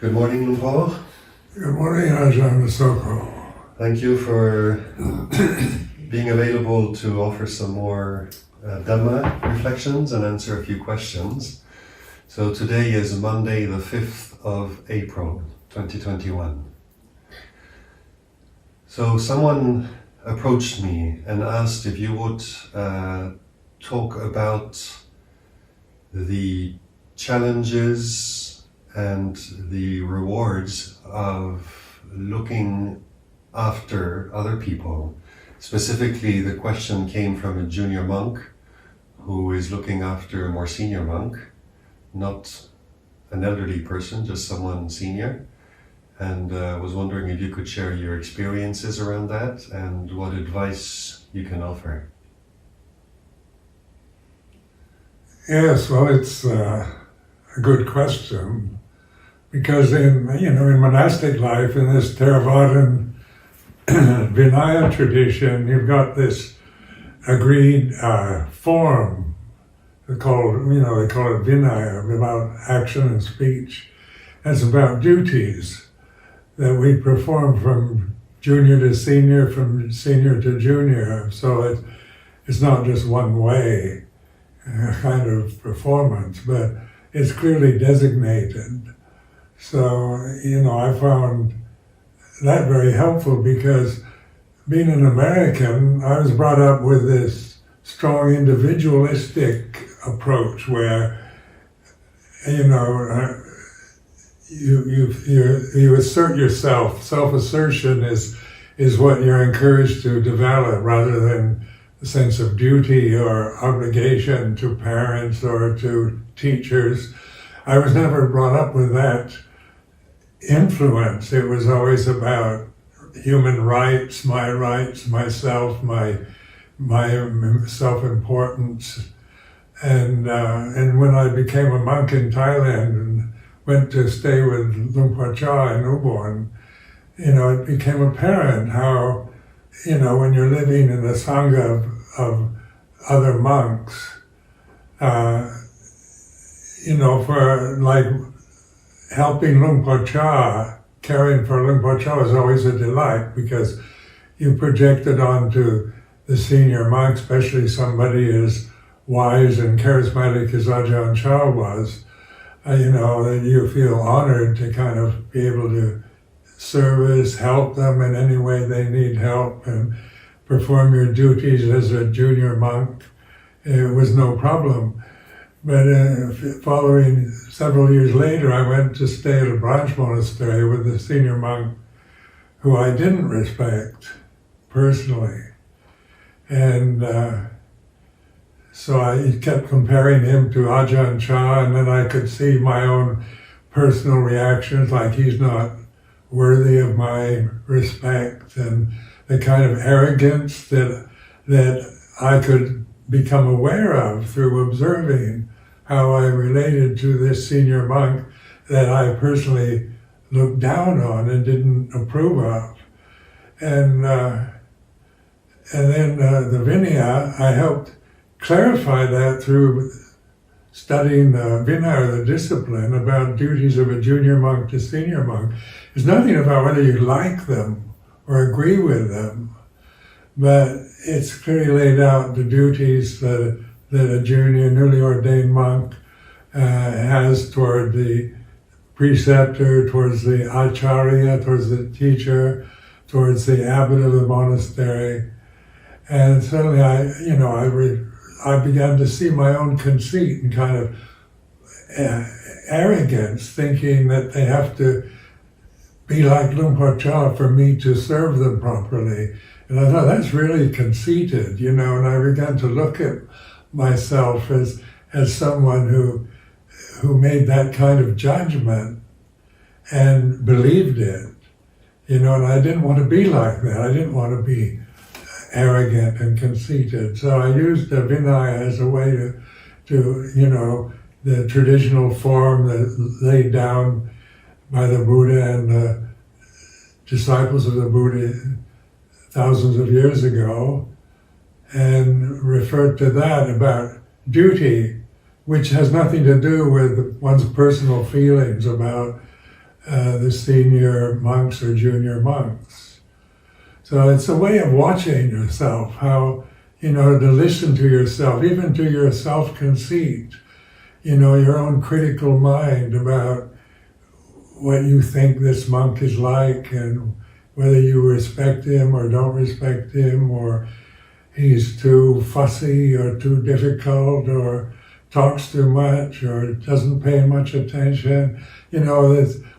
Good morning, Lumpur. Good morning, Ajahn Sumedho. Thank you for being available to offer some more Dhamma reflections and answer a few questions. So today is Monday, the 5th of April, 2021. So someone approached me and asked if you would talk about the challenges and the rewards of looking after other people. Specifically, the question came from a junior monk who is looking after a more senior monk, not an elderly person, just someone senior, and was wondering if you could share your experiences around that and what advice you can offer. Yes, well, it's a good question, because in monastic life, in this Theravadan Vinaya tradition, you've got this agreed form called, they call it Vinaya, about action and speech. It's about duties that we perform from junior to senior, from senior to junior. So it's not just one way kind of performance, but it's clearly designated. So, I found that very helpful, because being an American, I was brought up with this strong individualistic approach where, you assert yourself. Self-assertion is what you're encouraged to develop, rather than a sense of duty or obligation to parents or to teachers. I was never brought up with that influence. It was always about human rights, myself, my self-importance. And when I became a monk in Thailand and went to stay with Lumpur Cha in Ubon, it became apparent how, when you're living in a sangha of other monks, for like helping Lumpur Cha, caring for Lumpur Cha was always a delight, because you projected onto the senior monk, especially somebody as wise and charismatic as Ajahn Chah was, that you feel honored to kind of be able to help them in any way they need help, and perform your duties as a junior monk. It was no problem. But following several years later, I went to stay at a branch monastery with a senior monk who I didn't respect personally. And so I kept comparing him to Ajahn Chah, and then I could see my own personal reactions, like he's not worthy of my respect, and the kind of arrogance that I could become aware of through observing how I related to this senior monk that I personally looked down on and didn't approve of. And then the Vinaya, I helped clarify that through studying the Vinaya, the discipline, about duties of a junior monk to senior monk. It's nothing about whether you like them or agree with them, but it's clearly laid out the duties that a junior, newly ordained monk has toward the preceptor, towards the acharya, towards the teacher, towards the abbot of the monastery. And suddenly I began to see my own conceit and kind of arrogance, thinking that they have to be like Lumpur Cha for me to serve them properly. And I thought, that's really conceited, and I began to look at myself as someone who made that kind of judgment and believed it, and I didn't want to be like that. I didn't want to be arrogant and conceited. So I used the Vinaya as a way to the traditional form that laid down by the Buddha and the disciples of the Buddha thousands of years ago, and referred to that about duty, which has nothing to do with one's personal feelings about the senior monks or junior monks. So it's a way of watching yourself, how, to listen to yourself, even to your self-conceit, your own critical mind about what you think this monk is like and whether you respect him or don't respect him, or he's too fussy or too difficult or talks too much or doesn't pay much attention.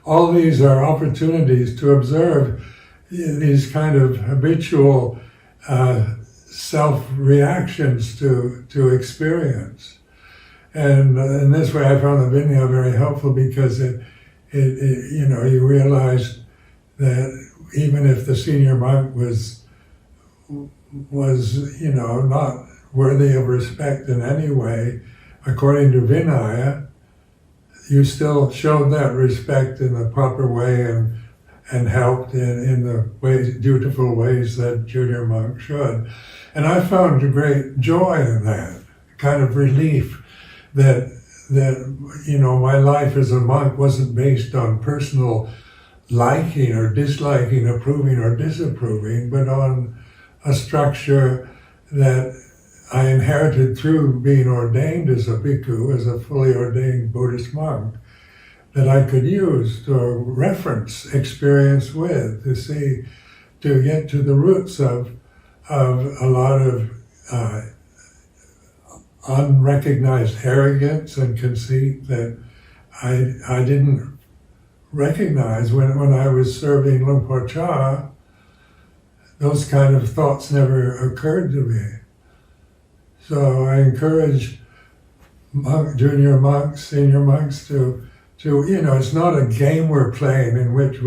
All these are opportunities to observe these kind of habitual self-reactions to experience. And in this way I found the Vinaya very helpful, because you realized that even if the senior monk was not worthy of respect in any way, according to Vinaya, you still showed that respect in the proper way and helped in the dutiful ways that junior monk should. And I found a great joy in that, kind of relief that my life as a monk wasn't based on personal liking or disliking, approving or disapproving, but on a structure that I inherited through being ordained as a bhikkhu, as a fully ordained Buddhist monk, that I could use to reference experience with, to get to the roots of a lot of unrecognized arrogance and conceit that I didn't recognize when I was serving Luang Por Chah. Those kind of thoughts never occurred to me. So I encourage junior monks, senior monks to it's not a game we're playing in which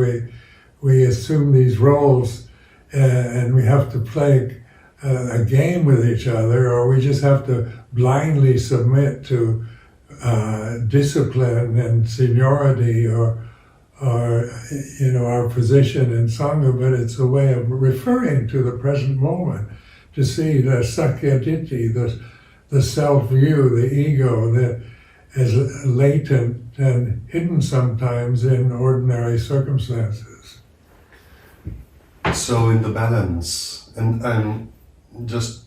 we assume these roles and we have to play a game with each other, or we just have to blindly submit to discipline and seniority or our position in Sangha, but it's a way of referring to the present moment, to see the Sakya Ditti, the self-view, the ego that is latent and hidden sometimes in ordinary circumstances. So in the balance, and just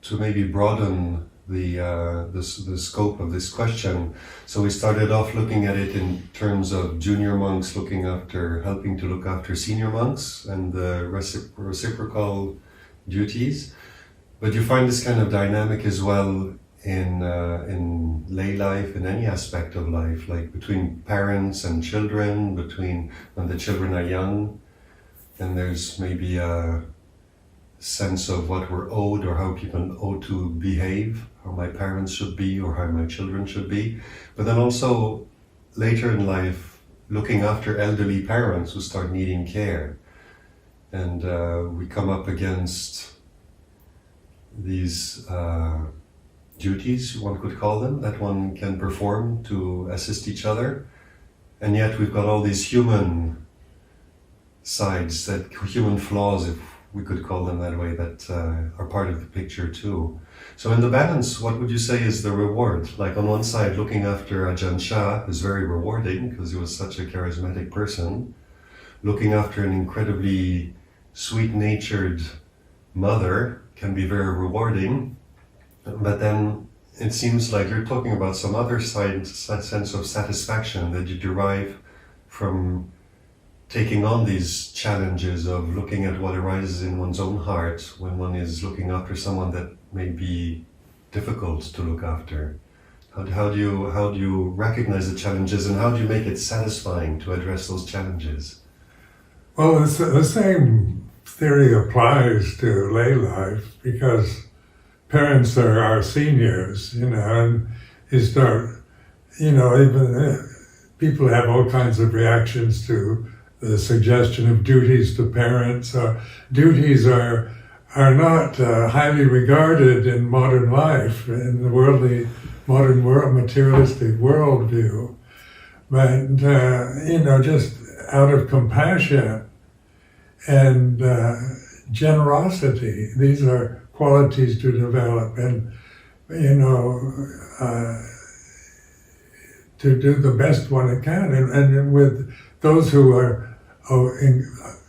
to maybe broaden the scope of this question, so we started off looking at it in terms of junior monks helping to look after senior monks and the reciprocal duties. But you find this kind of dynamic as well in lay life, in any aspect of life, like between parents and children, between when the children are young, and there's maybe a sense of what we're owed or how people owe to behave, how my parents should be or how my children should be. But then also later in life, looking after elderly parents who start needing care. And we come up against these duties, one could call them, that one can perform to assist each other. And yet we've got all these human sides, human flaws, if we could call them that way, that are part of the picture too. So in the balance, what would you say is the reward? Like on one side, looking after Ajahn Chah is very rewarding because he was such a charismatic person. Looking after an incredibly sweet-natured mother can be very rewarding. But then it seems like you're talking about some other sense of satisfaction that you derive from taking on these challenges of looking at what arises in one's own heart when one is looking after someone that may be difficult to look after. How do you recognize the challenges, and how do you make it satisfying to address those challenges? Well, the same theory applies to lay life, because parents are our seniors, and you start, even people have all kinds of reactions to the suggestion of duties to parents. Duties are not highly regarded in modern life, in the modern world, materialistic worldview. But, just out of compassion and generosity, these are qualities to develop, and to do the best one can, and with those who are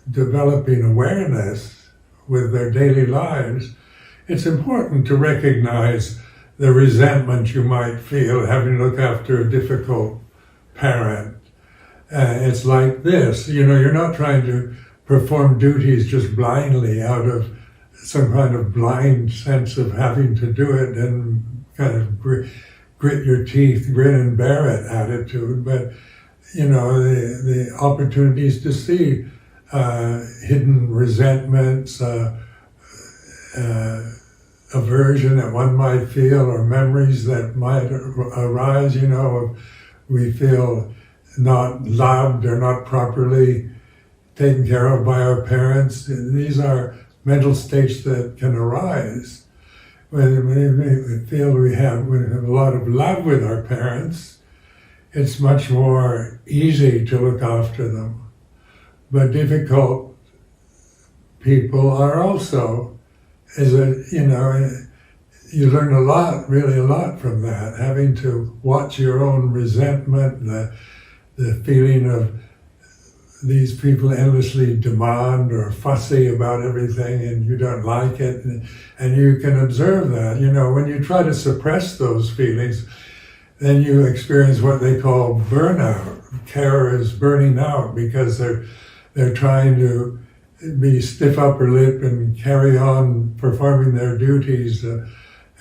developing awareness with their daily lives, it's important to recognize the resentment you might feel having to look after a difficult parent. It's like this, you're not trying to perform duties just blindly out of some kind of blind sense of having to do it and kind of grit your teeth, grin and bear it attitude, but the opportunities to see hidden resentments, aversion that one might feel, or memories that might arise, we feel not loved or not properly taken care of by our parents. These are mental states that can arise when we feel we have a lot of love with our parents. It's much more easy to look after them. But difficult people are also, you learn a lot, really a lot from that, having to watch your own resentment, the feeling of these people endlessly demand or fussy about everything and you don't like it. And you can observe that, when you try to suppress those feelings, then you experience what they call burnout. Care is burning out because they're trying to be stiff upper lip and carry on performing their duties and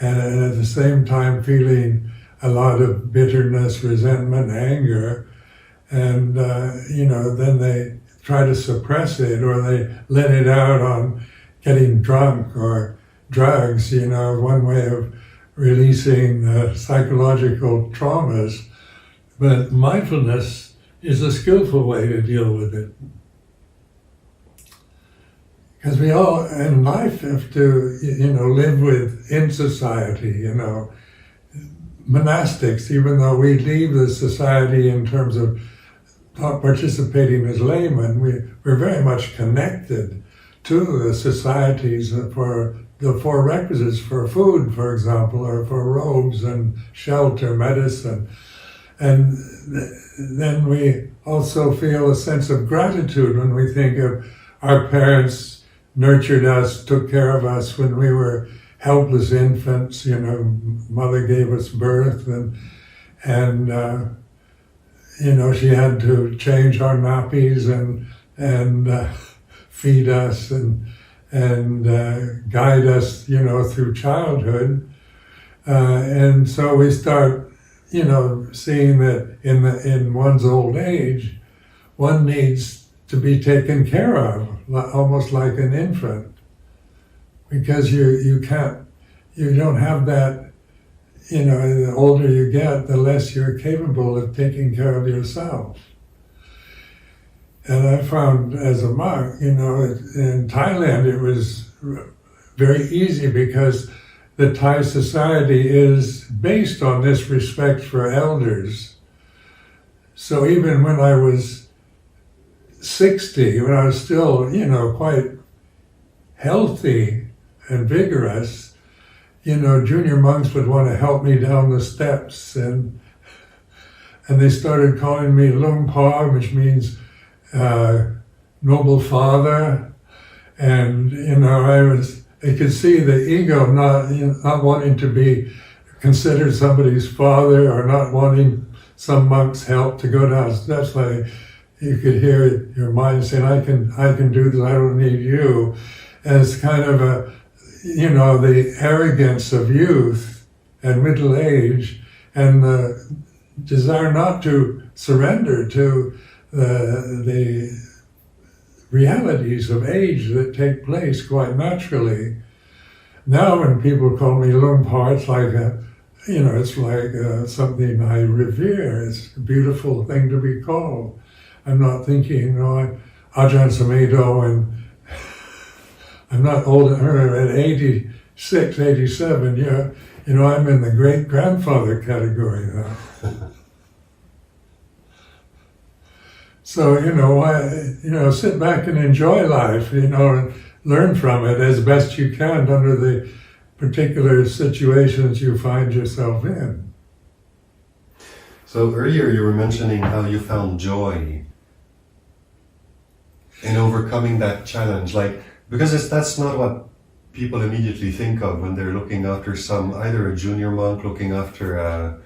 at the same time feeling a lot of bitterness, resentment, anger. And, then they try to suppress it or they let it out on getting drunk or drugs, one way of releasing psychological traumas. But mindfulness is a skillful way to deal with it. Because we all in life have to, live in society, monastics, even though we leave the society in terms of not participating as laymen, we're very much connected to the societies for the four requisites for food, for example, or for robes and shelter, medicine. And then we also feel a sense of gratitude when we think of our parents nurtured us, took care of us when we were helpless infants, mother gave us birth and she had to change our nappies and feed us and guide us, through childhood. And so we start, seeing that in one's old age, one needs to be taken care of, almost like an infant, because you don't have that, the older you get, the less you're capable of taking care of yourself. And I found as a monk, in Thailand, it was very easy because the Thai society is based on this respect for elders. So even when I was 60, when I was still, quite healthy and vigorous, junior monks would want to help me down the steps, and they started calling me Lung Pa, which means noble father, and I could see the ego not wanting to be considered somebody's father or not wanting some monk's help to go down steps. Like you could hear your mind saying, I can do this, I don't need you. And it's kind of the arrogance of youth and middle age and the desire not to surrender to the realities of age that take place quite naturally. Now when people call me Lung Pa, it's like something I revere. It's a beautiful thing to be called. I'm not thinking, Ajahn Sumedho, and I'm not older at 86, 87, I'm in the great-grandfather category now. So, sit back and enjoy life, and learn from it as best you can under the particular situations you find yourself in. So earlier you were mentioning how you found joy in overcoming that challenge? Like, because that's not what people immediately think of when they're looking after either a junior monk looking after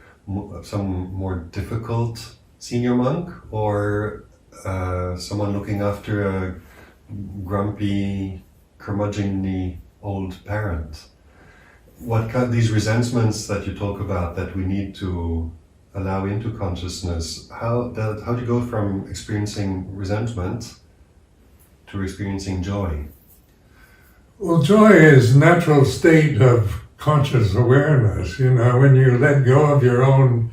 some more difficult senior monk, or someone looking after a grumpy, curmudgeonly old parent. These resentments that you talk about that we need to allow into consciousness, how do you go from experiencing resentment to experiencing joy? Well, joy is a natural state of conscious awareness. When you let go of your own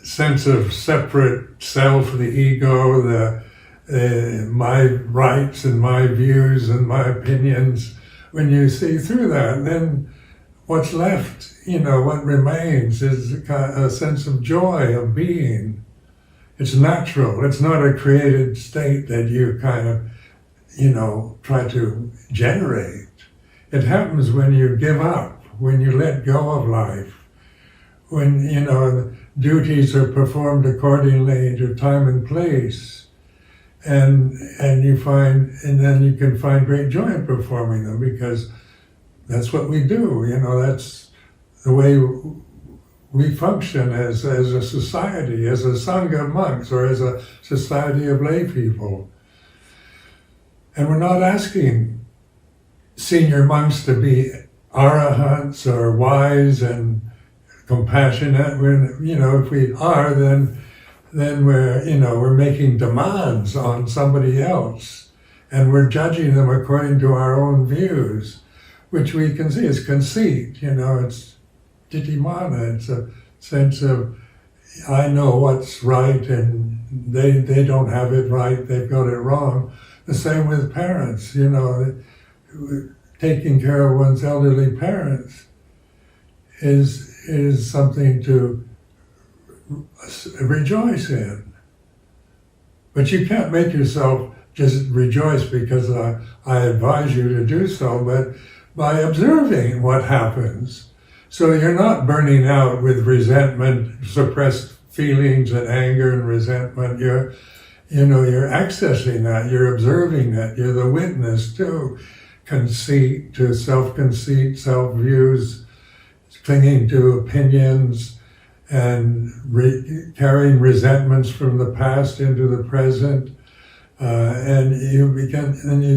sense of separate self, the ego, my rights and my views and my opinions, when you see through that, then what's left, what remains is a sense of joy of being. It's natural. It's not a created state that you kind of, try to generate. It happens when you give up, when you let go of life, when, duties are performed accordingly to time and place, and then you can find great joy in performing them, because that's what we do. That's the way we function as a society, as a sangha of monks, or as a society of lay people. And we're not asking senior monks to be arahants or wise and compassionate. If we are, then we're making demands on somebody else, and we're judging them according to our own views, which we can see is conceit. It's titimana. It's a sense of, I know what's right and they don't have it right, they've got it wrong. The same with parents, taking care of one's elderly parents is something to rejoice in. But you can't make yourself just rejoice because I advise you to do so, but by observing what happens. So you're not burning out with resentment, suppressed feelings and anger and resentment. You're accessing that, you're observing that, you're the witness to conceit, to self-conceit, self-views, clinging to opinions, and carrying resentments from the past into the present, and you're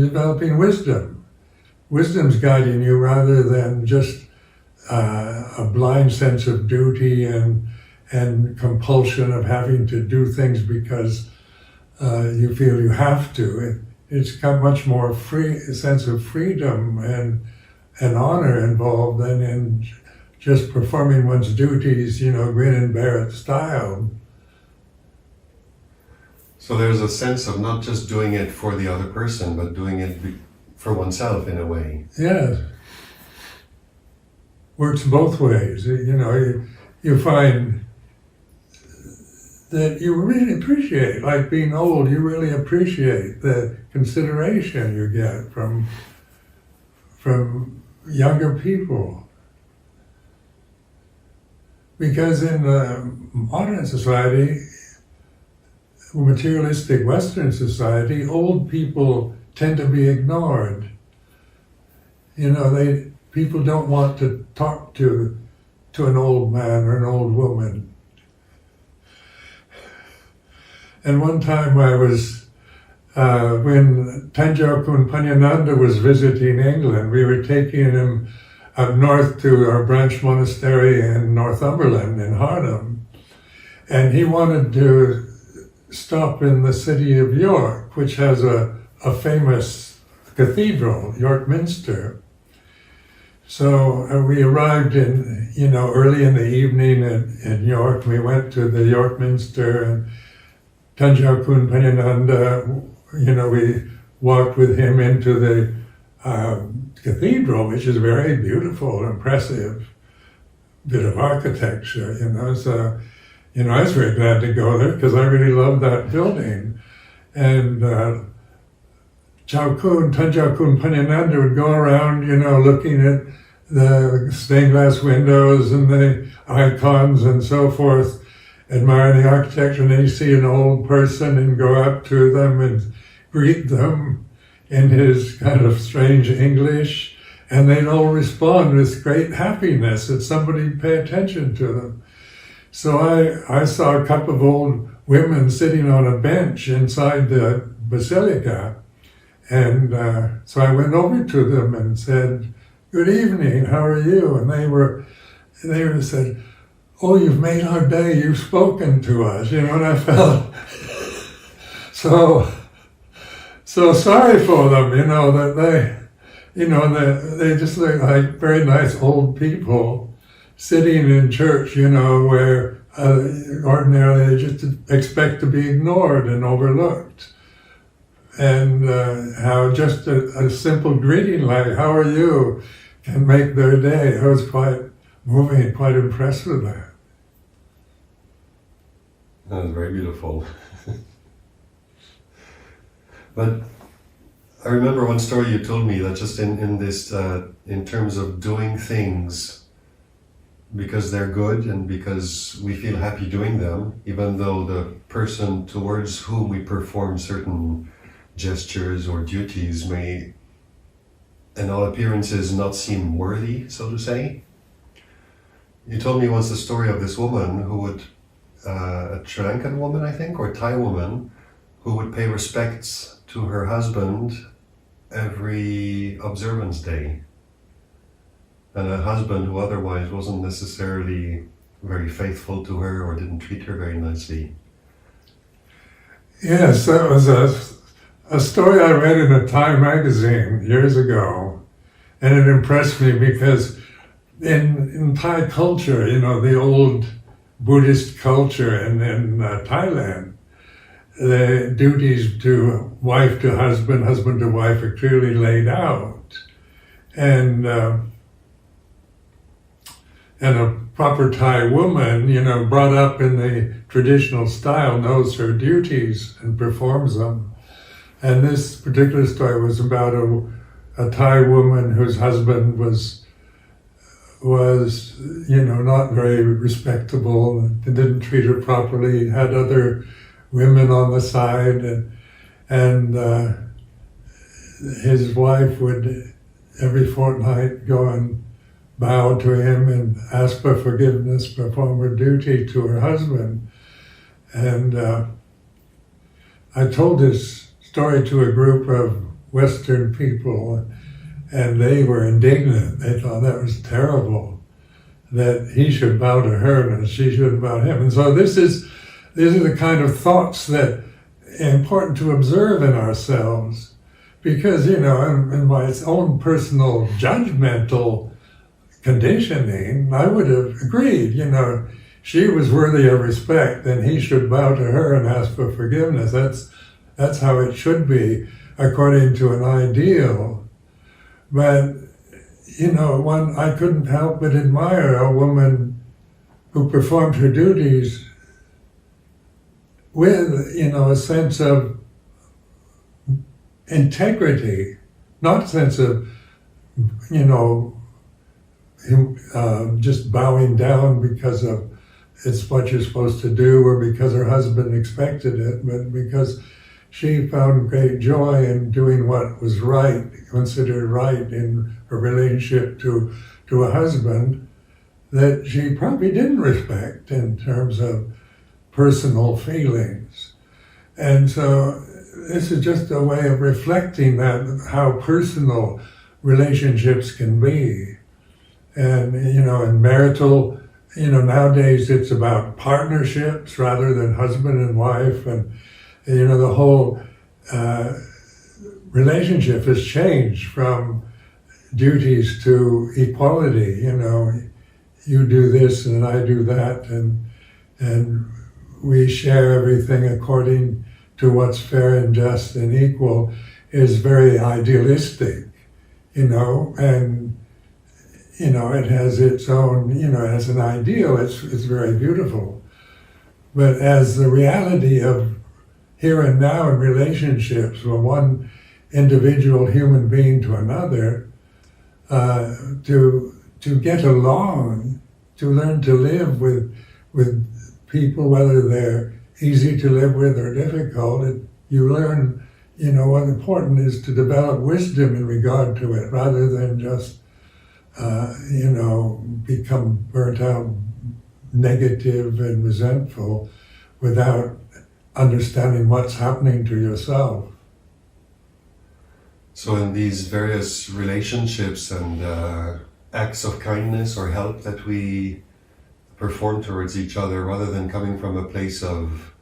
developing wisdom. Wisdom's guiding you rather than just a blind sense of duty and compulsion of having to do things because you feel you have to. It's got much more a sense of freedom and honor involved than in just performing one's duties, grin and bear it style. So there's a sense of not just doing it for the other person, but doing it for oneself in a way. Yes. Works both ways. You find that you really appreciate, like being old, you really appreciate the consideration you get from younger people. Because in the modern society, materialistic Western society, old people tend to be ignored. People don't want to talk to an old man or an old woman. And one time I was, when Tanjau Kun Panyananda was visiting England, we were taking him up north to our branch monastery in Northumberland in Harnham. And he wanted to stop in the city of York, which has a famous cathedral, York Minster. So we arrived early in the evening in York. We went to the York Minster, and Tanjau Kun Panyananda, we walked with him into the cathedral, which is very beautiful, impressive bit of architecture, So, I was very glad to go there because I really loved that building. And Tanjau Kun Panyananda would go around, looking at the stained glass windows and the icons and so forth, admiring the architecture, and then you see an old person and go up to them and greet them in his kind of strange English, and they'd all respond with great happiness that somebody pay attention to them. So I saw a couple of old women sitting on a bench inside the basilica, and so I went over to them and said, "Good evening, how are you?" And they said, "Oh, you've made our day, you've spoken to us," and I felt so sorry for them, that they just look like very nice old people sitting in church, where ordinarily they just expect to be ignored and overlooked. And how just a simple greeting like, "How are you?" can make their day. I was quite moving, quite impressed with that. That was very beautiful. But I remember one story you told me that just in this, in terms of doing things because they're good and because we feel happy doing them, even though the person towards whom we perform certain gestures or duties may, in all appearances, not seem worthy, so to say. You told me once the story of this woman who would, a Sri Lankan woman, I think, or Thai woman, who would pay respects to her husband every observance day. And a husband who otherwise wasn't necessarily very faithful to her or didn't treat her very nicely. Yes, that was a story I read in a Thai magazine years ago, and it impressed me because in Thai culture, the old Buddhist culture in Thailand, the duties to wife to husband, husband to wife are clearly laid out. And a proper Thai woman, brought up in the traditional style, knows her duties and performs them. And this particular story was about a Thai woman whose husband was not very respectable and didn't treat her properly, had other women on the side, and his wife would every fortnight go and bow to him and ask for forgiveness, perform her duty to her husband. And I told this story to a group of Western people, and they were indignant. They thought that was terrible, that he should bow to her and she should bow to him. And so these are the kind of thoughts that are important to observe in ourselves, because, in my own personal judgmental conditioning, I would have agreed, she was worthy of respect and he should bow to her and ask for forgiveness. That's how it should be according to an ideal. But, I couldn't help but admire a woman who performed her duties with, a sense of integrity, not a sense of, just bowing down because of it's what you're supposed to do or because her husband expected it, but because she found great joy in doing what was right, considered right in her relationship to a husband that she probably didn't respect in terms of personal feelings. And so this is just a way of reflecting that, how personal relationships can be. And, in marital, nowadays it's about partnerships rather than husband and wife. And, the whole relationship has changed from duties to equality. You do this and I do that, and we share everything according to what's fair and just and equal is very idealistic, and it has its own, as an ideal, it's very beautiful. But as the reality of here and now in relationships from one individual human being to another, to get along, to learn to live with people, whether they're easy to live with or difficult, you learn what's important is to develop wisdom in regard to it, rather than just, become burnt out, negative and resentful, without understanding what's happening to yourself. So in these various relationships and acts of kindness or help that we perform towards each other, rather than coming from a place of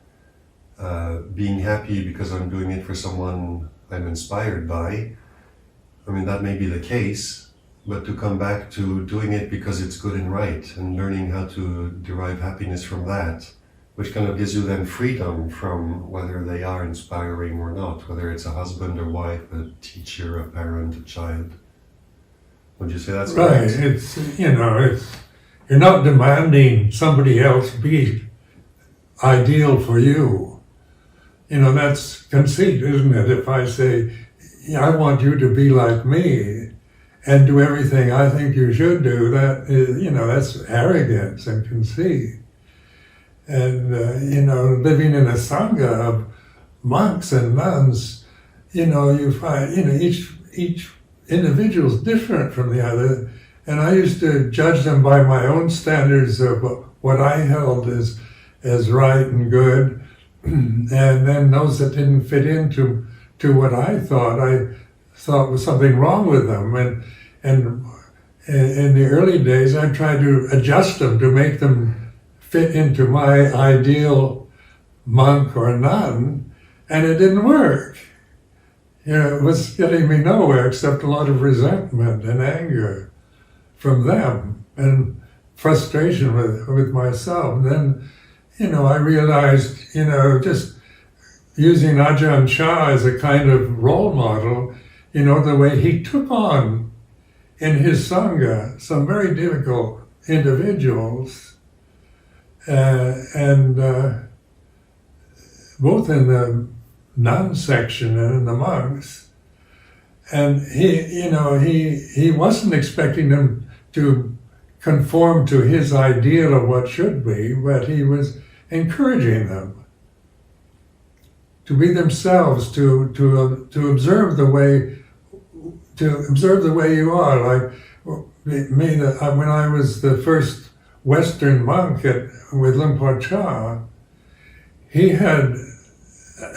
being happy because I'm doing it for someone I'm inspired by, I mean, that may be the case, but to come back to doing it because it's good and right, and learning how to derive happiness from that, which kind of gives you then freedom from whether they are inspiring or not, whether it's a husband or wife, a teacher, a parent, a child. Would you say that's right? correct? It's you're not demanding somebody else be ideal for you. That's conceit, isn't it? If I say, I want you to be like me and do everything I think you should do, that is, that's arrogance and conceit. And, living in a sangha of monks and nuns, you find, each individual's different from the other. And I used to judge them by my own standards of what I held as right and good. And then those that didn't fit into what I thought was something wrong with them. And in the early days, I tried to adjust them to make them fit into my ideal monk or nun, and it didn't work. It was getting me nowhere except a lot of resentment and anger from them and frustration with myself. And then, I realized, just using Ajahn Chah as a kind of role model, the way he took on in his Sangha some very difficult individuals, and both in the nun section and in the monks. And he wasn't expecting them to conform to his ideal of what should be, but he was encouraging them to be themselves, to observe the way you are. Like me, when I was the first Western monk with Luang Por Chah, he had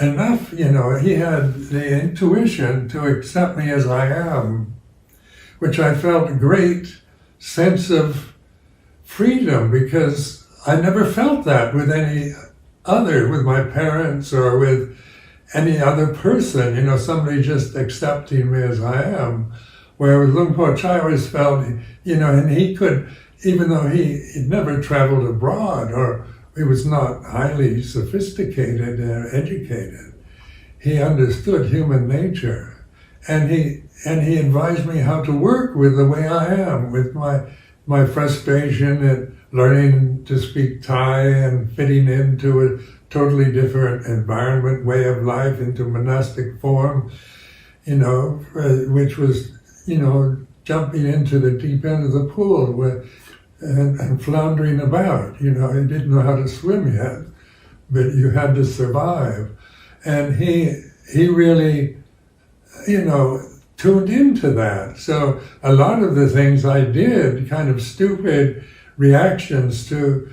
enough, he had the intuition to accept me as I am, which I felt a great sense of freedom, because I never felt that with any other, with my parents or with any other person, somebody just accepting me as I am. Where with Luang Por Chah, I always felt, and he could, even though he'd never traveled abroad or he was not highly sophisticated or educated, he understood human nature. And he advised me how to work with the way I am, with my frustration at learning to speak Thai and fitting into a totally different environment, way of life, into monastic form, which was, jumping into the deep end of the pool and floundering about. I didn't know how to swim yet, but you had to survive. And he really, tuned into that. So a lot of the things I did, kind of stupid reactions to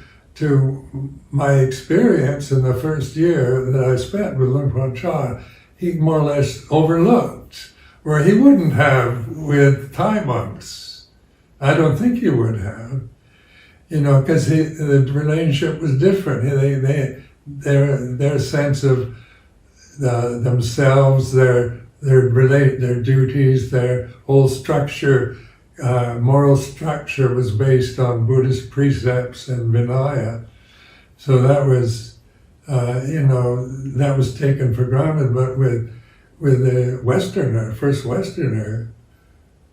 my experience in the first year that I spent with Luang Por Chah, he more or less overlooked, where he wouldn't have with Thai monks. I don't think he would have, because the relationship was different. Their sense of themselves, their duties, their whole structure, moral structure was based on Buddhist precepts and Vinaya. So that was, that was taken for granted. But with the first Westerner,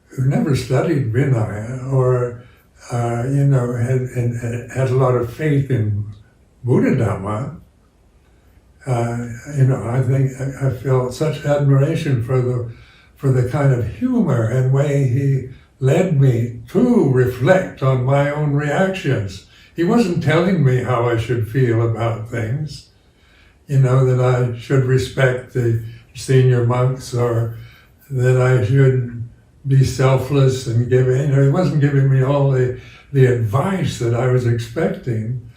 who never studied Vinaya or, had a lot of faith in Buddha Dhamma, I felt such admiration for the kind of humor and way he led me to reflect on my own reactions. He wasn't telling me how I should feel about things, that I should respect the senior monks, or that I should be selfless and give. He wasn't giving me all the advice that I was expecting,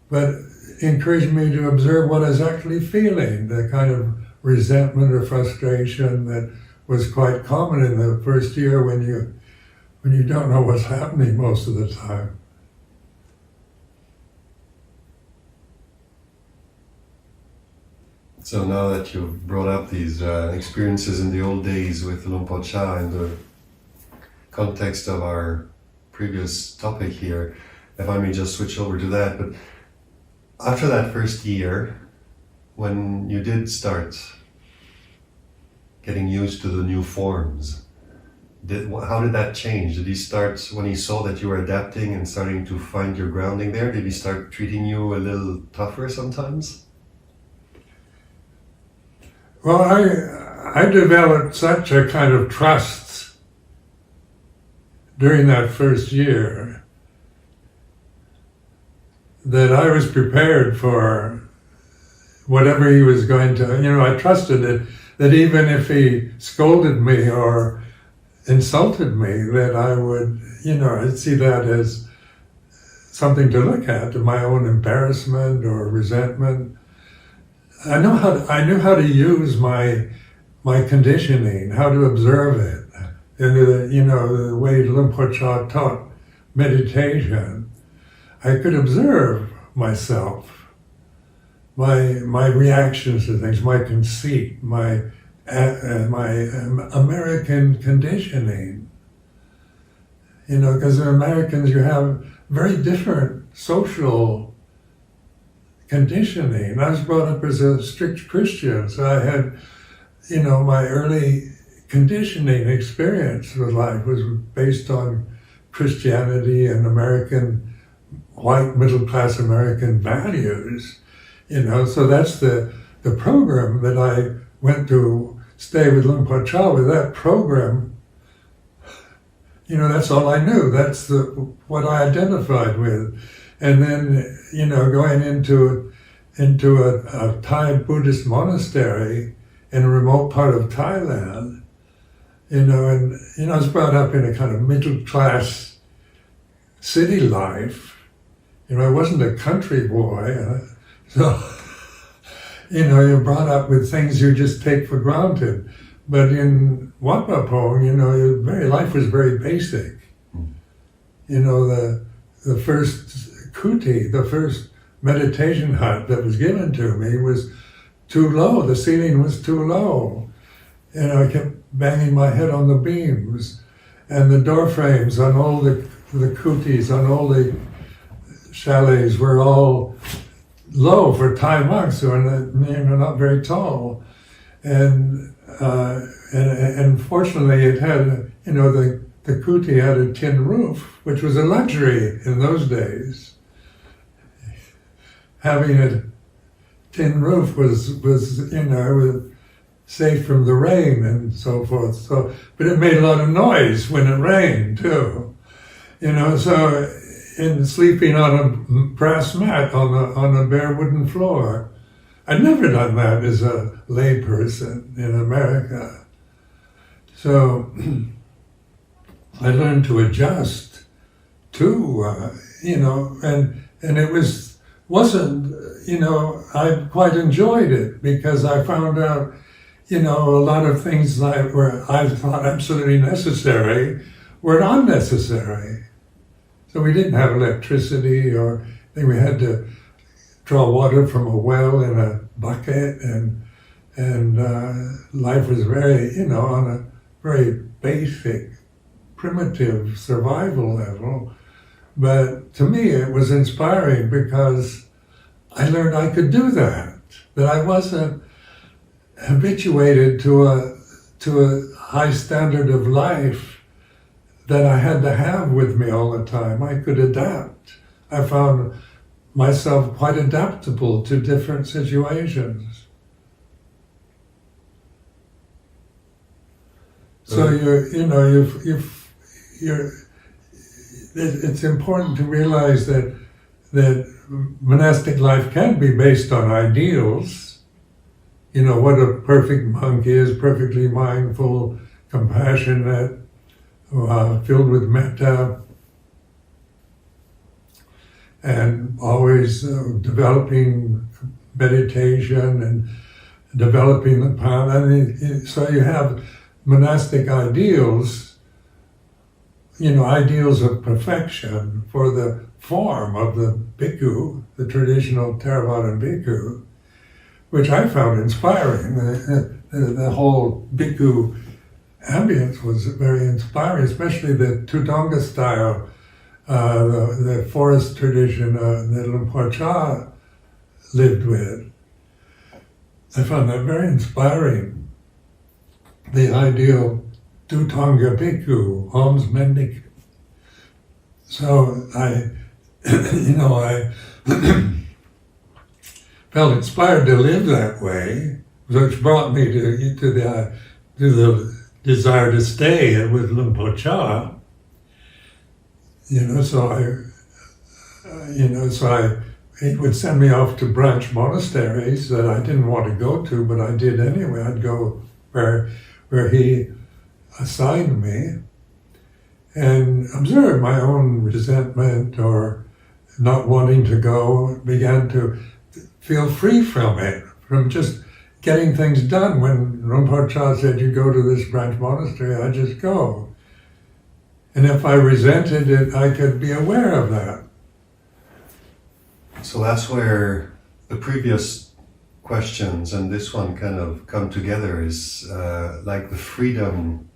but encouraged me to observe what I was actually feeling, the kind of resentment or frustration that was quite common in the first year when you don't know what's happening most of the time. So now that you've brought up these experiences in the old days with Luang Por Chah in the context of our previous topic here, if I may just switch over to that, but after that first year, when you did start getting used to the new forms, how did that change? Did he start, when he saw that you were adapting and starting to find your grounding there, did he start treating you a little tougher sometimes? Well, I developed such a kind of trust during that first year that I was prepared for whatever he was going to, I trusted it, that even if he scolded me or insulted me, that I would, I'd see that as something to look at, to my own embarrassment or resentment. I knew how to use my conditioning, how to observe it, and the way Luang Por Chah taught meditation. I could observe myself, my reactions to things, my conceit, my American conditioning. Because in Americans you have very different social conditioning. I was brought up as a strict Christian, so I had, my early conditioning experience with life was based on Christianity and American, white middle-class American values, so that's the program that I went to stay with Luang Por Chah. With that program, that's all I knew. That's what I identified with. And then, going into a Thai Buddhist monastery in a remote part of Thailand, I was brought up in a kind of middle-class city life. I wasn't a country boy, so, you're brought up with things you just take for granted. But in Wat Pah Pong, life was very basic. The first kuti, the first meditation hut that was given to me was too low. The ceiling was too low. I kept banging my head on the beams. And the door frames on all the kutis, on all the chalets were all low for Thai monks who are not very tall. And fortunately it had, the kuti had a tin roof, which was a luxury in those days. Having a tin roof was safe from the rain and so forth. So, but it made a lot of noise when it rained too. So in sleeping on a brass mat on a bare wooden floor. I'd never done that as a lay person in America. So I learned to adjust to, and it wasn't, I quite enjoyed it because I found out, a lot of things where I thought absolutely necessary were unnecessary. So we didn't have electricity, or we had to draw water from a well in a bucket, and life was very, on a very basic, primitive survival level. But to me, it was inspiring because I learned I could do that I wasn't habituated to a high standard of life that I had to have with me all the time. I could adapt. I found myself quite adaptable to different situations. So it's important to realize that monastic life can be based on ideals. what a perfect monk is, perfectly mindful, compassionate, filled with metta, and always developing meditation and developing the path. So you have monastic ideals, ideals of perfection for the form of the bhikkhu, the traditional Theravada bhikkhu, which I found inspiring. The whole bhikkhu ambience was very inspiring, especially the Tudonga style, the forest tradition that Lumpur Cha lived with. I found that very inspiring. The ideal Dutanga Bhikkhu, alms mendicant. So I felt inspired to live that way, which brought me to the desire to stay with Lumpur Cha. He would send me off to branch monasteries that I didn't want to go to, but I did anyway. I'd go where he assigned me and observe my own resentment or not wanting to go, began to feel free from it, from just getting things done. When Lumpur Cha said, you go to this branch monastery, I just go. And if I resented it, I could be aware of that. So that's where the previous questions and this one kind of come together, is like the freedom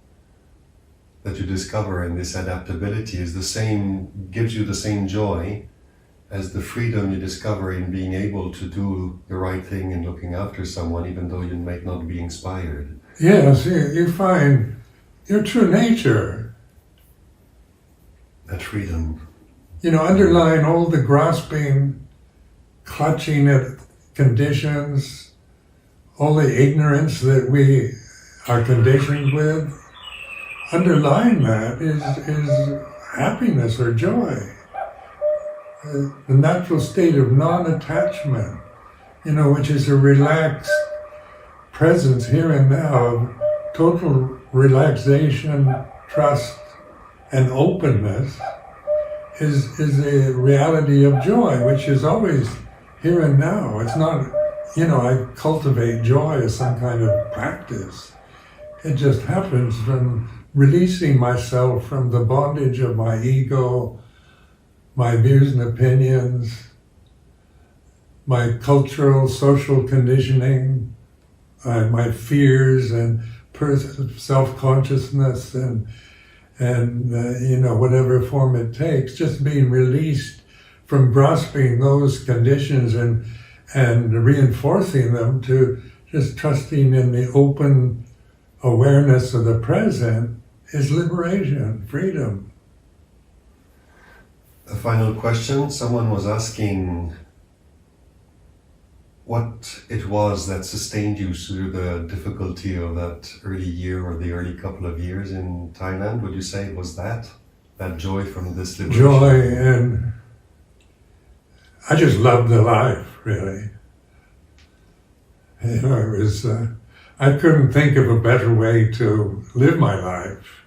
that you discover in this adaptability is the same, gives you the same joy as the freedom you discover in being able to do the right thing and looking after someone, even though you might not be inspired. Yes, you find your true nature. That freedom. Underlying all the grasping, clutching at conditions, all the ignorance that we are conditioned with, underlying that is happiness or joy. The natural state of non-attachment, which is a relaxed presence here and now, of total relaxation, trust, and openness, is the reality of joy, which is always here and now. It's not, I cultivate joy as some kind of practice. It just happens from releasing myself from the bondage of my ego, my views and opinions, my cultural, social conditioning, my fears and self-consciousness and whatever form it takes, just being released from grasping those conditions and reinforcing them to just trusting in the open awareness of the present is liberation, freedom. A final question. Someone was asking what it was that sustained you through the difficulty of that early year or the early couple of years in Thailand. Would you say it was that joy from this liberation? Joy, and I just loved the life, really. It was, I couldn't think of a better way to live my life.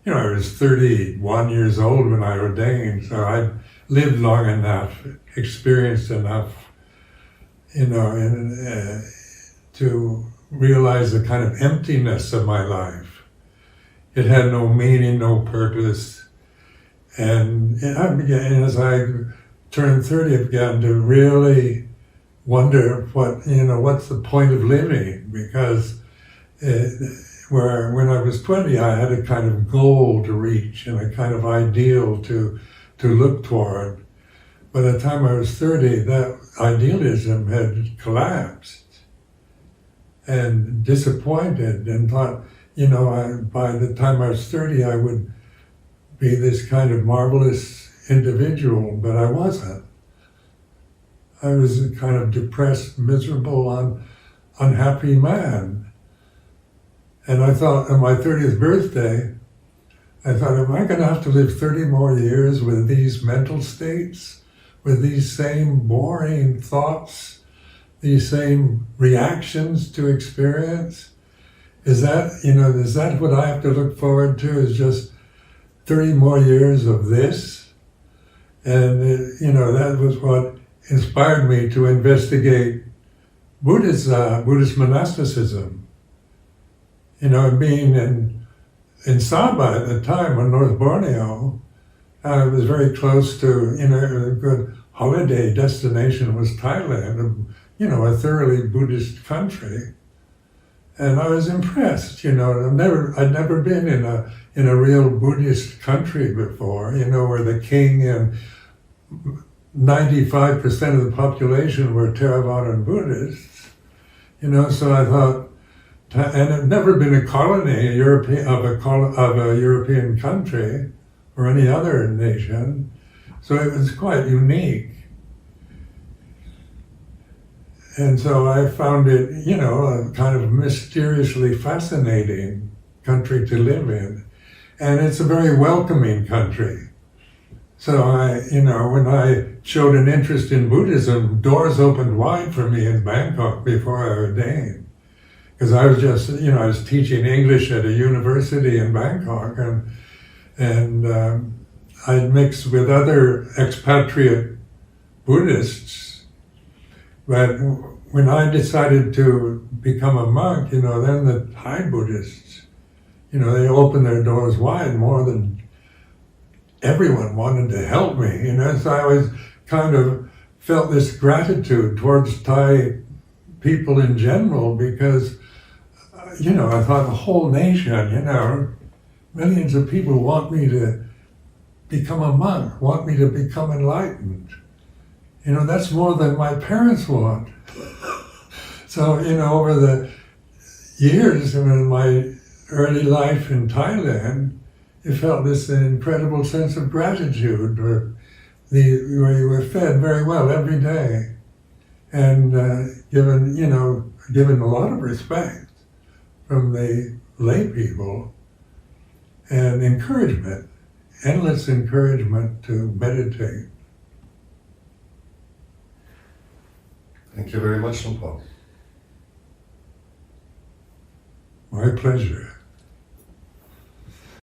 I was 31 years old when I ordained, so I lived long enough, experienced enough, to realize the kind of emptiness of my life. It had no meaning, no purpose. And as I turned 30, I began to really wonder what's the point of living? Because when I was 20, I had a kind of goal to reach and a kind of ideal to look toward. By the time I was 30, that idealism had collapsed and disappointed, and thought, by the time I was 30, I would be this kind of marvelous individual, but I wasn't. I was a kind of depressed, miserable, unhappy man. And I thought, on my 30th birthday, I thought, am I going to have to live 30 more years with these mental states, with these same boring thoughts these same reactions to experience? Is that what I have to look forward to, is just 30 more years of this? And, that was what inspired me to investigate Buddhist monasticism. Being in Sabah at the time, on North Borneo, I was very close to, a good holiday destination was Thailand, a thoroughly Buddhist country. And I was impressed, I'd never been in a real Buddhist country before, where the king and 95% of the population were Theravada Buddhists. So I thought, and it had never been a colony of a European country or any other nation, so it was quite unique. And so I found it, a kind of mysteriously fascinating country to live in. And it's a very welcoming country. So when I showed an interest in Buddhism, doors opened wide for me in Bangkok before I ordained. Because I was just, I was teaching English at a university in Bangkok, and I'd mixed with other expatriate Buddhists. But when I decided to become a monk, then the Thai Buddhists, they opened their doors wide more than everyone wanted to help me, So I always kind of felt this gratitude towards Thai people in general because, I thought the whole nation, millions of people want me to become a monk, want me to become enlightened. That's more than my parents want. So, over the years, in my early life in Thailand, it felt this incredible sense of gratitude where you were fed very well every day and given a lot of respect from the lay people and encouragement, endless encouragement to meditate. Thank you very much, Lumpur. My pleasure.